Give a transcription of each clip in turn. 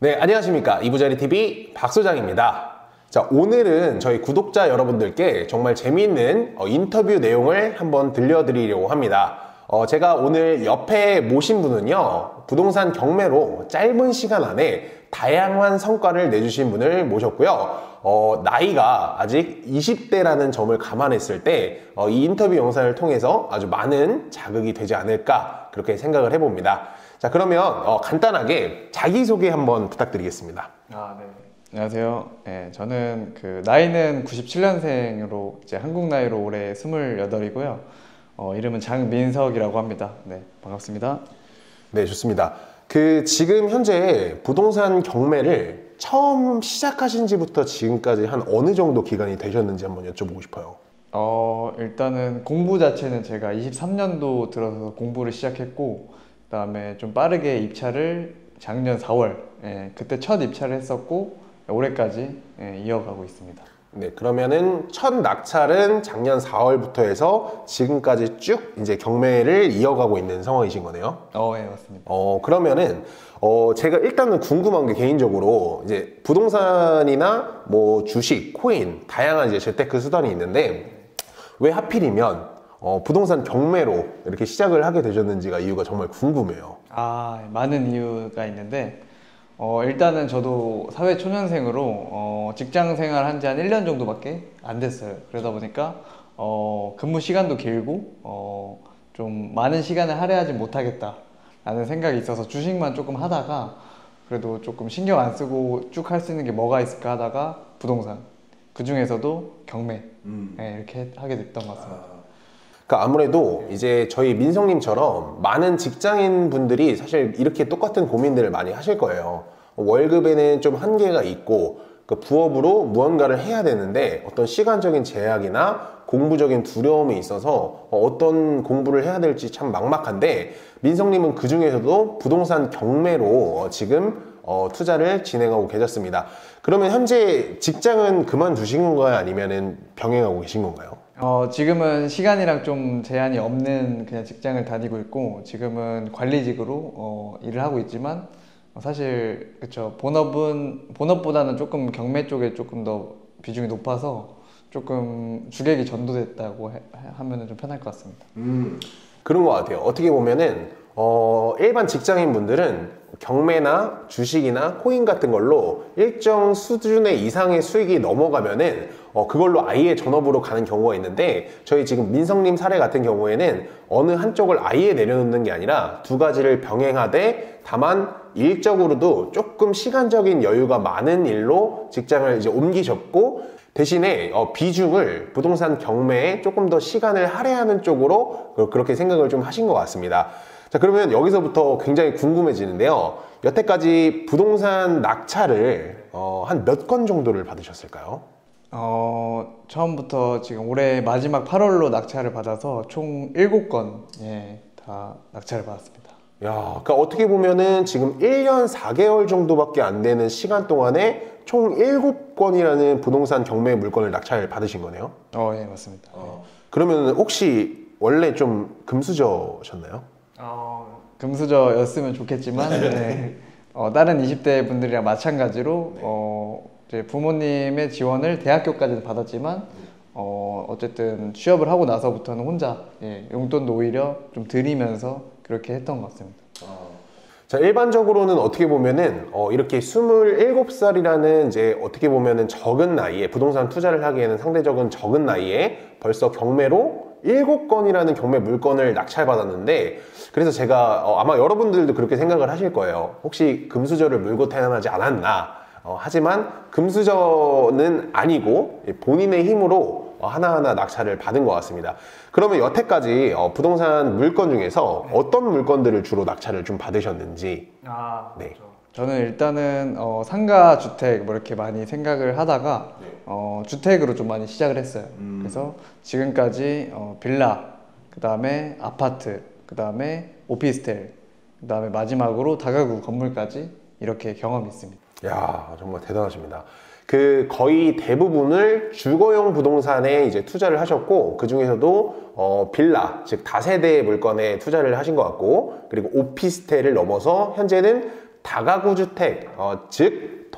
네, 안녕하십니까. 이부자리TV 박소장입니다. 자, 오늘은 저희 구독자 여러분들께 정말 재미있는 인터뷰 내용을 한번 들려드리려고 합니다. 제가 오늘 옆에 모신 분은요, 부동산 경매로 짧은 시간 안에 다양한 성과를 내주신 분을 모셨고요. 나이가 아직 20대라는 점을 감안했을 때 이 인터뷰 영상을 통해서 아주 많은 자극이 되지 않을까 그렇게 생각을 해봅니다. 자, 그러면 간단하게 자기소개 한번 부탁드리겠습니다. 네. 안녕하세요. 네, 저는 나이는 97년생으로 이제 한국 나이로 올해 28이고요. 이름은 장민석이라고 합니다. 네, 반갑습니다. 네, 좋습니다. 지금 현재 부동산 경매를 처음 시작하신 지부터 지금까지 한 어느 정도 기간이 되셨는지 한번 여쭤보고 싶어요. 일단은 공부 자체는 제가 23년도 들어서 공부를 시작했고, 그 다음에 좀 빠르게 입찰을 작년 4월, 그때 첫 입찰을 했었고, 올해까지 이어가고 있습니다. 네, 그러면은 첫 낙찰은 작년 4월부터 해서 지금까지 쭉 이제 경매를 이어가고 있는 상황이신 거네요. 네, 맞습니다. 그러면은 제가 일단은 궁금한 게 개인적으로 이제 부동산이나 뭐 주식, 코인, 다양한 이제 재테크 수단이 있는데 왜 하필이면 부동산 경매로 이렇게 시작을 하게 되셨는지가 이유가 정말 궁금해요. 많은 이유가 있는데 일단은 저도 사회 초년생으로 직장 생활 한 지 한 1년 정도밖에 안 됐어요. 그러다 보니까 근무 시간도 길고 좀 많은 시간을 할애하지 못하겠다 라는 생각이 있어서 주식만 조금 하다가 그래도 조금 신경 안 쓰고 쭉 할 수 있는 게 뭐가 있을까 하다가 부동산, 그 중에서도 경매 이렇게 하게 됐던 것 같습니다. 그러니까 아무래도 이제 저희 민성님처럼 많은 직장인 분들이 사실 이렇게 똑같은 고민들을 많이 하실 거예요. 월급에는 좀 한계가 있고 부업으로 무언가를 해야 되는데 어떤 시간적인 제약이나 공부적인 두려움이 있어서 어떤 공부를 해야 될지 참 막막한데, 민성님은 그 중에서도 부동산 경매로 지금 투자를 진행하고 계셨습니다. 그러면 현재 직장은 그만두신 건가요? 아니면은 병행하고 계신 건가요? 지금은 시간이랑 좀 제한이 없는 그냥 직장을 다니고 있고, 지금은 관리직으로 일을 하고 있지만 사실 그쵸, 본업보다는 조금 경매 쪽에 조금 더 비중이 높아서 조금 주객이 전도됐다고 하면 좀 편할 것 같습니다. 그런 것 같아요. 어떻게 보면은 일반 직장인 분들은 경매나 주식이나 코인 같은 걸로 일정 수준의 이상의 수익이 넘어가면은 그걸로 아예 전업으로 가는 경우가 있는데, 저희 지금 민성님 사례 같은 경우에는 어느 한쪽을 아예 내려놓는 게 아니라 두 가지를 병행하되, 다만 일적으로도 조금 시간적인 여유가 많은 일로 직장을 이제 옮기셨고, 대신에 비중을 부동산 경매에 조금 더 시간을 할애하는 쪽으로 그렇게 생각을 좀 하신 것 같습니다. 자, 그러면 여기서부터 굉장히 궁금해지는데요. 여태까지 부동산 낙찰을 한 몇 건 정도를 받으셨을까요? 처음부터 지금 올해 마지막 8월로 낙찰을 받아서 총 7건 다 낙찰을 받았습니다. 야, 그러니까 어떻게 보면은 지금 1년 4개월 정도밖에 안 되는 시간 동안에 총 7건이라는 부동산 경매 물건을 낙찰 받으신 거네요? 네, 맞습니다. 그러면 혹시 원래 좀 금수저셨나요? 금수저였으면 좋겠지만 다른 20대 분들이랑 마찬가지로 이제 부모님의 지원을 대학교까지는 받았지만 어쨌든 취업을 하고 나서부터는 혼자 용돈도 오히려 좀 드리면서 그렇게 했던 것 같습니다. 자, 일반적으로는 어떻게 보면은 이렇게 27살이라는 이제 어떻게 보면은 적은 나이에 부동산 투자를 하기에는 상대적인 적은 나이에 벌써 경매로 7건이라는 경매 물건을 낙찰받았는데, 그래서 제가 아마 여러분들도 그렇게 생각을 하실 거예요. 혹시 금수저를 물고 태어나지 않았나? 하지만 금수저는 아니고 본인의 힘으로 하나하나 낙찰을 받은 것 같습니다. 그러면 여태까지 부동산 물건 중에서 어떤 물건들을 주로 낙찰을 좀 받으셨는지. 네. 그렇죠. 저는 일단은 상가 주택 뭐 이렇게 많이 생각을 하다가 주택으로 좀 많이 시작을 했어요. 그래서 지금까지 빌라, 그 다음에 아파트, 그 다음에 오피스텔, 그 다음에 마지막으로 다가구 건물까지 이렇게 경험이 있습니다. 야, 정말 대단하십니다. 거의 대부분을 주거용 부동산에 이제 투자를 하셨고, 그 중에서도 빌라, 즉 다세대 물건에 투자를 하신 것 같고, 그리고 오피스텔을 넘어서 현재는 다가구 주택, 즉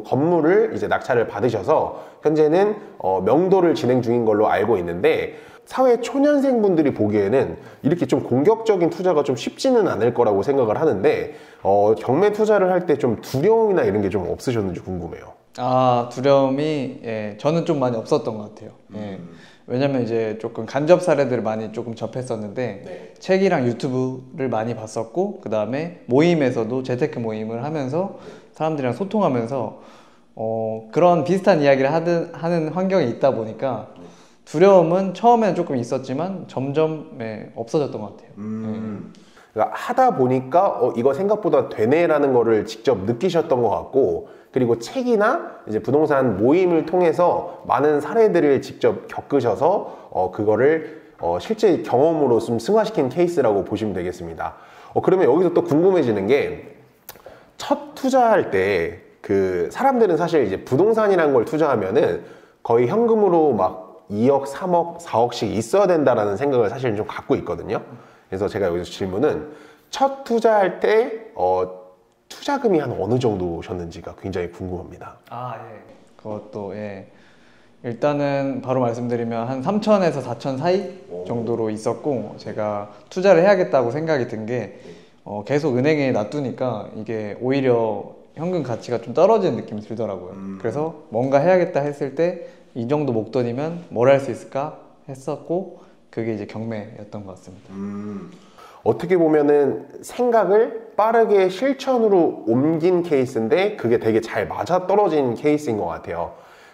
건물을 이제 낙찰을 받으셔서 현재는 명도를 진행 중인 걸로 알고 있는데, 사회 초년생 분들이 보기에는 이렇게 좀 공격적인 투자가 좀 쉽지는 않을 거라고 생각을 하는데, 경매 투자를 할 때 좀 두려움이나 이런 게 좀 없으셨는지 궁금해요. 아, 두려움이, 예, 저는 좀 많이 없었던 것 같아요. 예. 왜냐면 이제 조금 간접 사례들을 많이 조금 접했었는데, 네. 책이랑 유튜브를 많이 봤었고, 그 다음에 모임에서도 재테크 모임을 하면서 사람들이랑 소통하면서 그런 비슷한 이야기를 하는 환경에 있다 보니까 두려움은 처음에는 조금 있었지만 점점, 예, 없어졌던 것 같아요. 그러니까 하다 보니까 이거 생각보다 되네라는 거를 직접 느끼셨던 것 같고, 그리고 책이나 이제 부동산 모임을 통해서 많은 사례들을 직접 겪으셔서 그거를 실제 경험으로 좀 승화시킨 케이스라고 보시면 되겠습니다. 그러면 여기서 또 궁금해지는 게, 첫 투자할 때 그 사람들은 사실 이제 부동산이라는 걸 투자하면은 거의 현금으로 막 2억, 3억, 4억씩 있어야 된다라는 생각을 사실은 좀 갖고 있거든요. 그래서 제가 여기서 질문은, 첫 투자할 때 투자금이 한 어느 정도셨는지가 굉장히 궁금합니다. 아, 예. 그것도, 예. 일단은 바로 말씀드리면 한 3천에서 4천 사이 정도로 있었고, 제가 투자를 해야겠다고 생각이 든 게 계속 은행에 놔두니까 이게 오히려 현금 가치가 좀 떨어지는 느낌이 들더라고요. 그래서 뭔가 해야겠다 했을 때 이 정도 목돈이면 뭘 할 수 있을까 했었고, 그게 이제 경매였던 것 같습니다. 어떻게 보면은 생각을 빠르게 실천으로 옮긴 케이스인데 그게 되게 잘 맞아떨어진 케이스인 것 같아요.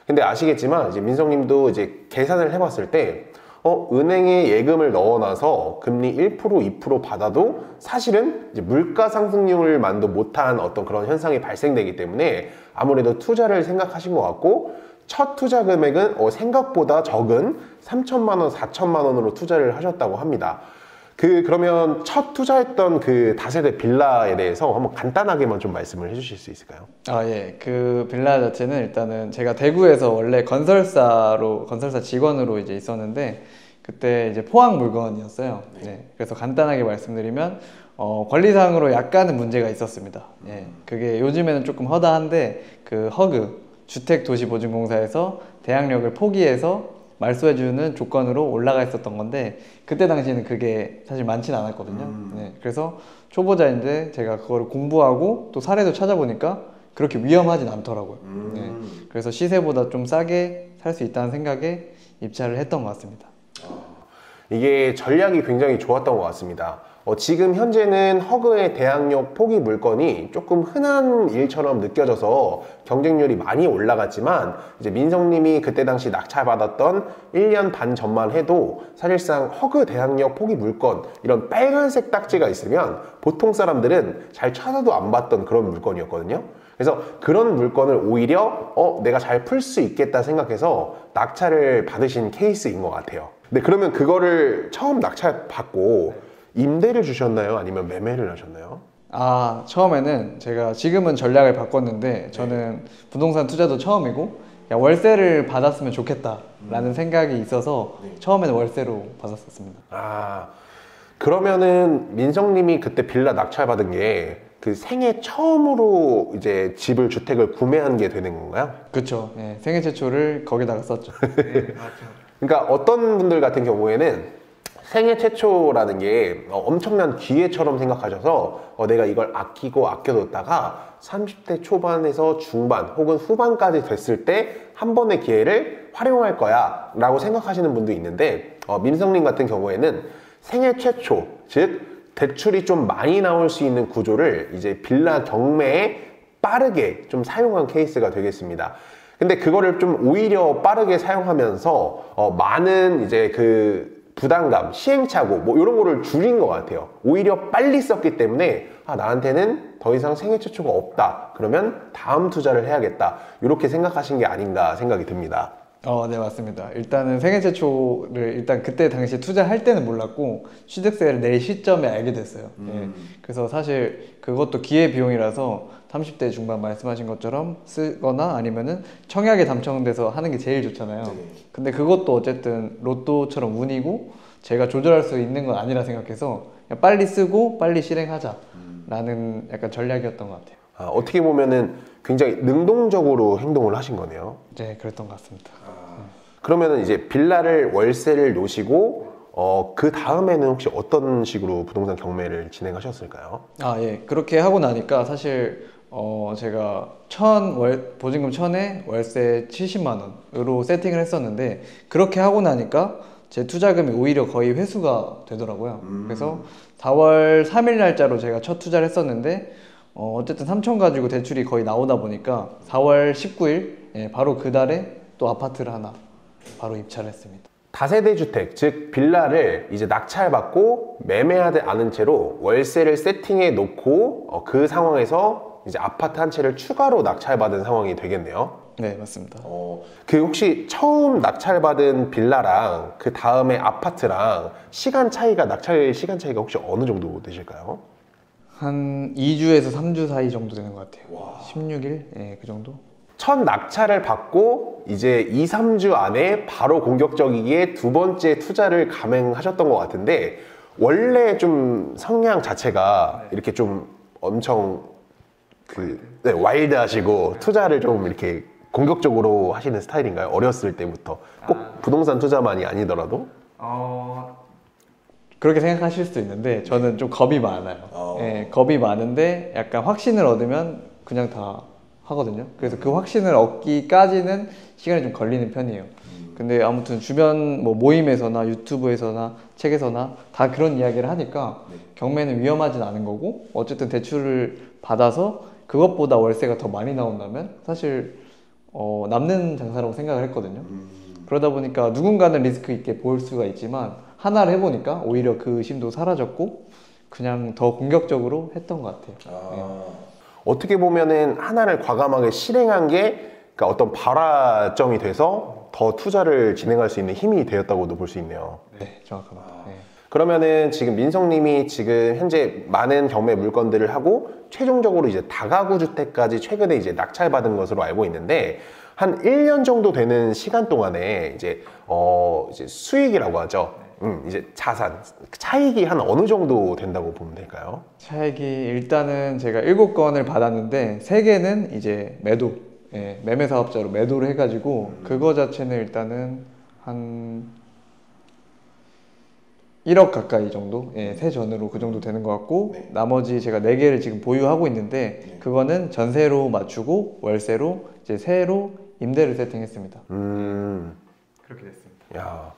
근데 아시겠지만 이제 민성님도 이제 계산을 해봤을 때 은행에 예금을 넣어놔서 금리 1%, 2% 받아도 사실은 이제 물가 상승률을 만도 못한 어떤 그런 현상이 발생되기 때문에 아무래도 투자를 생각하신 것 같고, 첫 투자 금액은 생각보다 적은 3천만 원, 4천만 원으로 투자를 하셨다고 합니다. 그러면 첫 투자했던 그 다세대 빌라에 대해서 한번 간단하게만 좀 말씀을 해주실 수 있을까요? 아, 예. 그 빌라 자체는 일단은 제가 대구에서 원래 건설사 직원으로 이제 있었는데, 그때 이제 포항 물건이었어요. 네. 그래서 간단하게 말씀드리면, 관리상으로 약간은 문제가 있었습니다. 예. 그게 요즘에는 조금 허다한데, 그 주택도시보증공사에서 대항력을 포기해서 말소해주는 조건으로 올라가 있었던 건데, 그때 당시에는 그게 사실 많지는 않았거든요. 네, 그래서 초보자인데 제가 그거를 공부하고 또 사례도 찾아보니까 그렇게 위험하진 않더라고요. 네, 그래서 시세보다 좀 싸게 살 수 있다는 생각에 입찰을 했던 것 같습니다. 이게 전략이 굉장히 좋았던 것 같습니다. 지금 현재는 허그의 대항력 포기 물건이 조금 흔한 일처럼 느껴져서 경쟁률이 많이 올라갔지만, 이제 민성님이 그때 당시 낙찰받았던 1년 반 전만 해도 사실상 허그 대항력 포기 물건, 이런 빨간색 딱지가 있으면 보통 사람들은 잘 찾아도 안 봤던 그런 물건이었거든요. 그래서 그런 물건을 오히려 내가 잘 풀 수 있겠다 생각해서 낙찰을 받으신 케이스인 것 같아요. 네, 그러면 그거를 처음 낙찰 받고 임대를 주셨나요? 아니면 매매를 하셨나요? 아, 처음에는 제가 지금은 전략을 바꿨는데, 저는 부동산 투자도 처음이고 야, 월세를 받았으면 좋겠다라는 생각이 있어서 처음에는 월세로 받았었습니다. 아, 그러면은 민성님이 그때 빌라 낙찰 받은 게 그 생애 처음으로 이제 집을, 주택을 구매한 게 되는 건가요? 그렇죠. 네, 생애 최초를 거기다가 썼죠. 네, 맞죠. 그러니까 어떤 분들 같은 경우에는 생애 최초라는 게 엄청난 기회처럼 생각하셔서 내가 이걸 아끼고 아껴뒀다가 30대 초반에서 중반 혹은 후반까지 됐을 때 한 번의 기회를 활용할 거야 라고 생각하시는 분도 있는데, 민성님 같은 경우에는 생애 최초, 즉 대출이 좀 많이 나올 수 있는 구조를 이제 빌라 경매에 빠르게 좀 사용한 케이스가 되겠습니다. 근데 그거를 좀 오히려 빠르게 사용하면서 많은 이제 그 부담감, 시행착오 뭐 이런 거를 줄인 것 같아요. 오히려 빨리 썼기 때문에 나한테는 더 이상 생애 최초가 없다, 그러면 다음 투자를 해야겠다, 이렇게 생각하신 게 아닌가 생각이 듭니다. 네, 맞습니다. 일단은 생애 최초를 일단 그때 당시에 투자할 때는 몰랐고 취득세를 낼 시점에 알게 됐어요. 예. 그래서 사실 그것도 기회비용이라서 30대 중반 말씀하신 것처럼 쓰거나 아니면은 청약에 당첨돼서 하는 게 제일 좋잖아요. 근데 그것도 어쨌든 로또처럼 운이고 제가 조절할 수 있는 건 아니라 생각해서 그냥 빨리 쓰고 빨리 실행하자 라는 약간 전략이었던 것 같아요. 아, 어떻게 보면은 굉장히 능동적으로 행동을 하신 거네요. 네, 그랬던 것 같습니다. 그러면은 이제 빌라를 월세를 놓으시고 그 다음에는 혹시 어떤 식으로 부동산 경매를 진행하셨을까요? 아, 예. 그렇게 하고 나니까 사실 제가 보증금 1000에 월세 70만 원으로 세팅을 했었는데, 그렇게 하고 나니까 제 투자금이 오히려 거의 회수가 되더라고요. 그래서 4월 3일 날짜로 제가 첫 투자를 했었는데, 어쨌든 3천 가지고 대출이 거의 나오다 보니까 4월 19일, 예, 바로 그 달에 또 아파트를 하나 바로 입찰을 했습니다. 다세대 주택, 즉 빌라를 이제 낙찰받고 매매하지 않은 채로 월세를 세팅해 놓고 그 상황에서 이제 아파트 한 채를 추가로 낙찰받은 상황이 되겠네요. 네, 맞습니다. 그 혹시 처음 낙찰받은 빌라랑 그 다음에 아파트랑 낙찰 시간 차이가 혹시 어느 정도 되실까요? 한 2주에서 3주 사이 정도 되는 것 같아요. 16일? 예, 그 정도? 첫 낙찰을 받고 이제 2, 3주 안에 바로 공격적이게 두 번째 투자를 감행하셨던 것 같은데, 원래 좀 성향 자체가 이렇게 좀 엄청 와일드하시고 투자를 좀 이렇게 공격적으로 하시는 스타일인가요? 어렸을 때부터 꼭 부동산 투자만이 아니더라도? 그렇게 생각하실 수도 있는데 저는 좀 겁이 많아요. 예, 겁이 많은데 약간 확신을 얻으면 그냥 다 하거든요. 그래서 그 확신을 얻기까지는 시간이 좀 걸리는 편이에요. 근데 아무튼 주변 뭐 모임에서나 유튜브에서나 책에서나 다 그런 이야기를 하니까 경매는 위험하진 않은 거고, 어쨌든 대출을 받아서 그것보다 월세가 더 많이 나온다면 사실 남는 장사라고 생각을 했거든요. 그러다 보니까 누군가는 리스크 있게 볼 수가 있지만 하나를 해보니까 오히려 그 심도 사라졌고 그냥 더 공격적으로 했던 것 같아요. 어떻게 보면은 하나를 과감하게 실행한 게 그러니까 어떤 발화점이 돼서 더 투자를 진행할 수 있는 힘이 되었다고도 볼 수 있네요. 네, 정확합니다. 네. 그러면은 지금 민성님이 지금 현재 많은 경매 물건들을 하고 최종적으로 이제 다가구 주택까지 최근에 이제 낙찰받은 것으로 알고 있는데, 한 1년 정도 되는 시간 동안에 이제 이제 수익이라고 하죠. 이제 자산 차익이 한 어느 정도 된다고 보면 될까요? 차익이 일단은 제가 7건을 받았는데 3개는 이제 매도, 예, 매매 사업자로 매도를 해가지고 그거 자체는 일단은 한 1억 가까이 정도, 예, 세전으로 그 정도 되는 것 같고, 나머지 제가 4개를 지금 보유하고 있는데 그거는 전세로 맞추고 월세로 이제 새로 임대를 세팅했습니다. 그렇게 됐습니다. 야,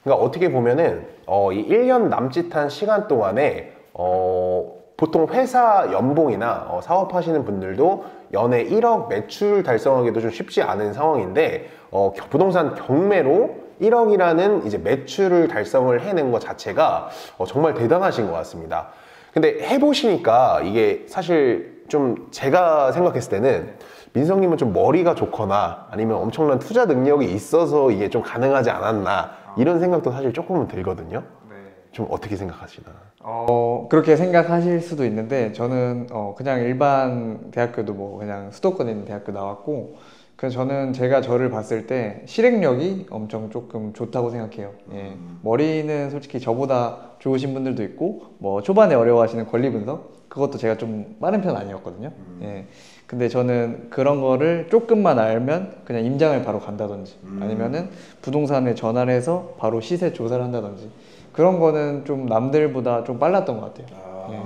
그러니까 어떻게 보면은 이 1년 남짓한 시간 동안에 보통 회사 연봉이나 사업하시는 분들도 연에 1억 매출 달성하기도 좀 쉽지 않은 상황인데, 부동산 경매로 1억이라는 이제 매출을 달성을 해낸 것 자체가 정말 대단하신 것 같습니다. 근데 해보시니까 이게 사실 좀 제가 생각했을 때는 민성님은 좀 머리가 좋거나 아니면 엄청난 투자 능력이 있어서 이게 좀 가능하지 않았나 이런 생각도 사실 조금은 들거든요. 좀 어떻게 생각하시나? 그렇게 생각하실 수도 있는데 저는 그냥 일반 대학교도 뭐 그냥 수도권에 있는 대학교 나왔고, 그래서 저는 제가 저를 봤을 때 실행력이 엄청 조금 좋다고 생각해요. 예. 머리는 솔직히 저보다 좋으신 분들도 있고 뭐 초반에 어려워하시는 권리 분석, 그것도 제가 좀 빠른 편 아니었거든요. 예. 근데 저는 그런 거를 조금만 알면 그냥 임장을 바로 간다든지 아니면은 부동산에 전화를 해서 바로 시세 조사를 한다든지, 그런 거는 좀 남들보다 좀 빨랐던 것 같아요. 예.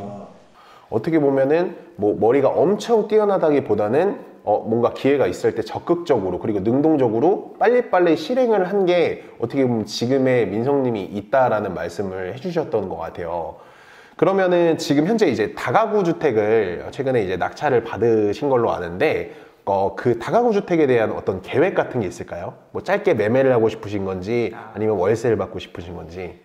어떻게 보면은 뭐 머리가 엄청 뛰어나다기보다는 뭔가 기회가 있을 때 적극적으로 그리고 능동적으로 빨리빨리 실행을 한 게 어떻게 보면 지금의 민성님이 있다라는 말씀을 해주셨던 것 같아요. 그러면은 지금 현재 이제 다가구 주택을 최근에 이제 낙찰을 받으신 걸로 아는데, 그 다가구 주택에 대한 어떤 계획 같은 게 있을까요? 뭐 짧게 매매를 하고 싶으신 건지 아니면 월세를 받고 싶으신 건지.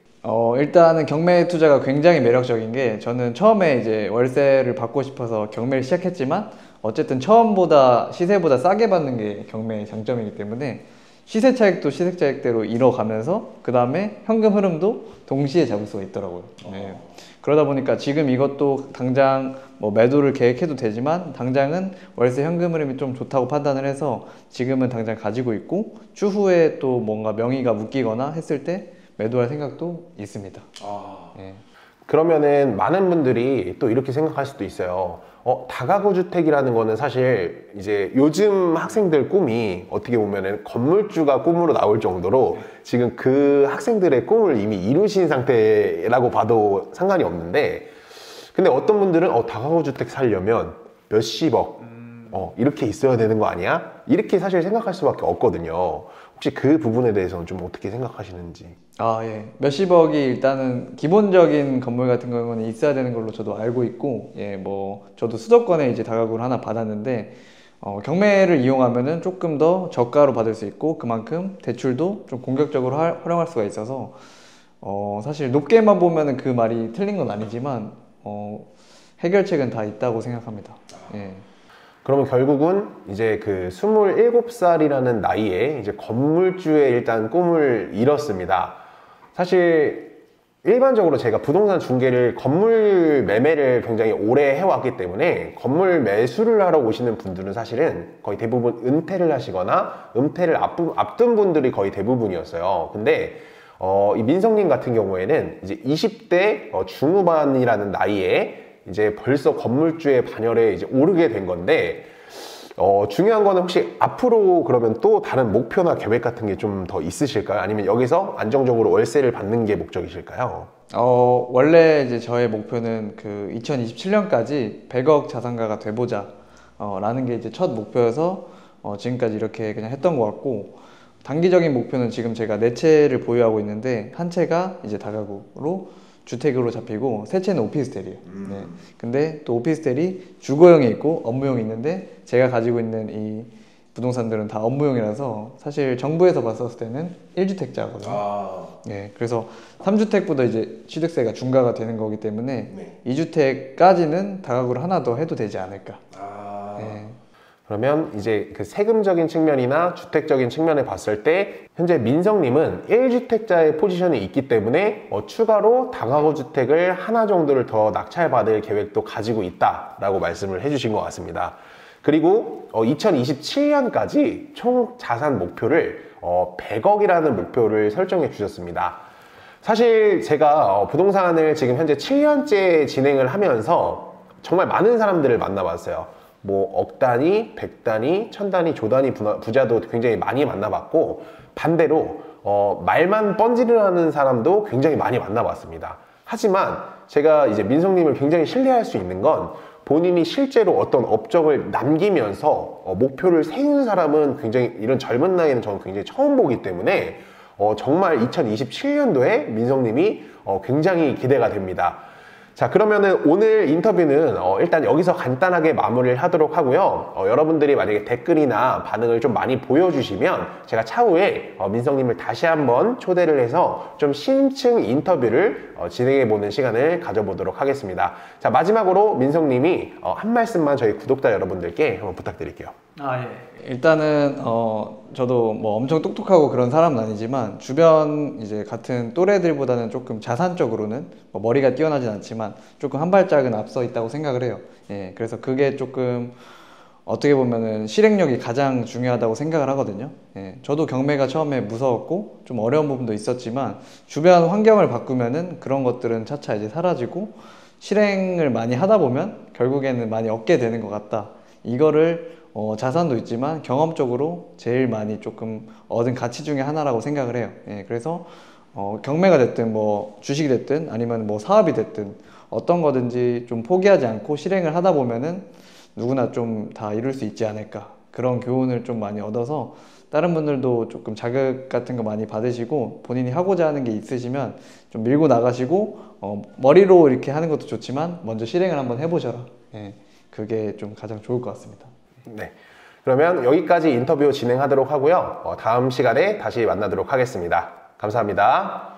일단은 경매 투자가 굉장히 매력적인 게, 저는 처음에 이제 월세를 받고 싶어서 경매를 시작했지만 어쨌든 처음보다 시세보다 싸게 받는 게 경매의 장점이기 때문에 시세 차익도 시세 차익대로 이뤄가면서 그 다음에 현금 흐름도 동시에 잡을 수가 있더라고요. 네. 그러다 보니까 지금 이것도 당장 뭐 매도를 계획해도 되지만 당장은 월세 현금 흐름이 좀 좋다고 판단을 해서 지금은 당장 가지고 있고, 추후에 또 뭔가 명의가 묶이거나 했을 때 매도할 생각도 있습니다. 네. 그러면은 많은 분들이 또 이렇게 생각할 수도 있어요. 다가구 주택이라는 거는 사실 이제 요즘 학생들 꿈이 어떻게 보면은 건물주가 꿈으로 나올 정도로 지금 그 학생들의 꿈을 이미 이루신 상태라고 봐도 상관이 없는데, 근데 어떤 분들은 다가구 주택 살려면 몇십억 이렇게 있어야 되는 거 아니야? 이렇게 사실 생각할 수밖에 없거든요. 혹시 그 부분에 대해서는 좀 어떻게 생각하시는지? 예. 몇십억이 일단은 기본적인 건물 같은 경우는 있어야 되는 걸로 저도 알고 있고, 저도 수도권에 이제 다가구를 하나 받았는데, 경매를 이용하면은 조금 더 저가로 받을 수 있고, 그만큼 대출도 좀 공격적으로 활용할 수가 있어서, 사실 높게만 보면은 그 말이 틀린 건 아니지만, 해결책은 다 있다고 생각합니다. 예. 그러면 결국은 이제 그 27살이라는 나이에 이제 건물주의 일단 꿈을 이뤘습니다. 사실 일반적으로 제가 부동산 중개를 건물 매매를 굉장히 오래 해왔기 때문에 건물 매수를 하러 오시는 분들은 사실은 거의 대부분 은퇴를 하시거나 은퇴를 앞둔 분들이 거의 대부분이었어요. 근데 이 민성님 같은 경우에는 이제 20대 중후반이라는 나이에 이제 벌써 건물주의 반열에 이제 오르게 된 건데, 중요한 거는 혹시 앞으로 그러면 또 다른 목표나 계획 같은 게 좀 더 있으실까요? 아니면 여기서 안정적으로 월세를 받는 게 목적이실까요? 원래 이제 저의 목표는 그 2027년까지 100억 자산가가 돼보자 라는 게 이제 첫 목표여서 지금까지 이렇게 그냥 했던 것 같고, 단기적인 목표는 지금 제가 4채를 보유하고 있는데 한 채가 이제 다가구로 주택으로 잡히고 세 채는 오피스텔이에요. 네. 근데 또 오피스텔이 주거형이 있고 업무형이 있는데, 제가 가지고 있는 이 부동산들은 다 업무용이라서 사실 정부에서 봤었을 때는 1주택자거든요. 네, 그래서 3주택보다 이제 취득세가 중과가 되는 거기 때문에 2주택까지는 다가구를 하나 더 해도 되지 않을까. 네. 그러면 이제 그 세금적인 측면이나 주택적인 측면에 봤을 때 현재 민성님은 1주택자의 포지션이 있기 때문에 추가로 다가구 주택을 하나 정도를 더 낙찰받을 계획도 가지고 있다라고 말씀을 해주신 것 같습니다. 그리고 2027년까지 총 자산 목표를 100억이라는 목표를 설정해 주셨습니다. 사실 제가 부동산을 지금 현재 7년째 진행을 하면서 정말 많은 사람들을 만나봤어요. 뭐 억 단위, 100단위, 1000단위, 조단위 부자도 굉장히 많이 만나봤고, 반대로 말만 뻔질을 하는 사람도 굉장히 많이 만나봤습니다. 하지만 제가 이제 민성님을 굉장히 신뢰할 수 있는 건 본인이 실제로 어떤 업적을 남기면서 목표를 세운 사람은 굉장히 이런 젊은 나이에는 저는 굉장히 처음 보기 때문에 정말 2027년도에 민성님이 굉장히 기대가 됩니다. 자, 그러면은 오늘 인터뷰는 일단 여기서 간단하게 마무리를 하도록 하고요. 여러분들이 만약에 댓글이나 반응을 좀 많이 보여주시면 제가 차후에 민성님을 다시 한번 초대를 해서 좀 심층 인터뷰를 진행해보는 시간을 가져보도록 하겠습니다. 자, 마지막으로 민성님이 한 말씀만 저희 구독자 여러분들께 한번 부탁드릴게요. 일단은 저도 뭐 엄청 똑똑하고 그런 사람은 아니지만, 주변 이제 같은 또래들보다는 조금 자산적으로는 뭐 머리가 뛰어나진 않지만 조금 한 발짝은 앞서 있다고 생각을 해요. 그래서 그게 조금 어떻게 보면은 실행력이 가장 중요하다고 생각을 하거든요. 저도 경매가 처음에 무서웠고 좀 어려운 부분도 있었지만, 주변 환경을 바꾸면은 그런 것들은 차차 이제 사라지고 실행을 많이 하다 보면 결국에는 많이 얻게 되는 것 같다. 이거를 자산도 있지만 경험적으로 제일 많이 조금 얻은 가치 중에 하나라고 생각을 해요. 그래서 경매가 됐든 뭐 주식이 됐든 아니면 뭐 사업이 됐든 어떤 거든지 좀 포기하지 않고 실행을 하다 보면은 누구나 좀 다 이룰 수 있지 않을까, 그런 교훈을 좀 많이 얻어서 다른 분들도 조금 자극 같은 거 많이 받으시고 본인이 하고자 하는 게 있으시면 좀 밀고 나가시고, 머리로 이렇게 하는 것도 좋지만 먼저 실행을 한번 해보셔라. 그게 좀 가장 좋을 것 같습니다. 네, 그러면 여기까지 인터뷰 진행하도록 하고요. 다음 시간에 다시 만나도록 하겠습니다. 감사합니다.